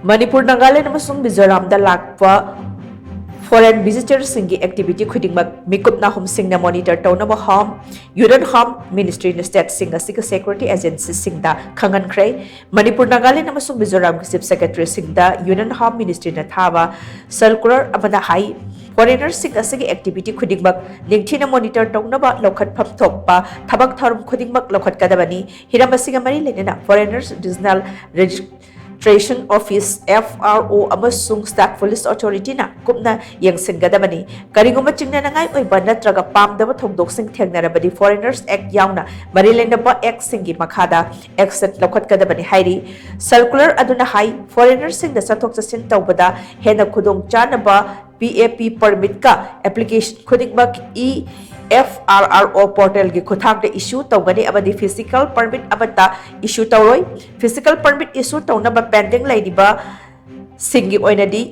Manipur, Nagaland, AMASUNG MIZORAM da LAKPA foreign visitors singi activity khudingmak Mitkup Nahum Shing na monitor Tounaba home Yudan home Ministry in State Singa Sika Security Agency Shing Da Khanghankhre Manipur, Nagaland, AMASUNG MIZORAM Chief Secretary Shing Da Yudan home Ministry na thaba circular abada hai foreigners singa sigi activity khudingmak lingthina monitor Tounaba lokhat pham thokpa thabak tharum khudingmak lokhat kadabani hiramasiga mari lenena foreigners regional registration office FRO AMASUNG State Police Authority na kupna yengsingadabani kariguma chingna nangai oiba natraga pamdaba thongdoksing thengnarabadi Foreigners Act yauna marilendaba Act singi makhada action lokhat kadabani hairi circular aduna hai foreigners sing da sathok chasin tawbada hena khudong chanaba PAP permit ka application khudingmak FRRO portal gi khuthak de issue tawgani abadi physical permit abata issue tawroi physical permit issue tawnaba pending laidiba singi oinadi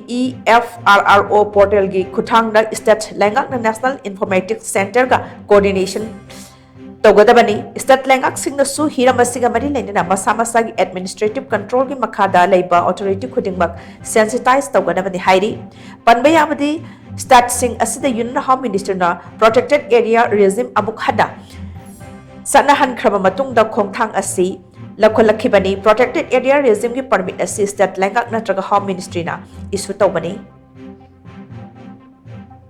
FRRO portal gi khuthang na state lengak na National Informatics Center ga coordination tawgadabani state lengak sing na su hiramasiga mari lainana masa masa gi administrative control gi makhada leiba authority khudingmak sensitize tawgadabani hairi panbaya abadi State Sing asida Yunan Home Minister na protected area regime amuk hada sanahan khrama matungda khongthang asi lakholakibani protected area regime gi permit asi state lengak natraga home ministry na issue tawbani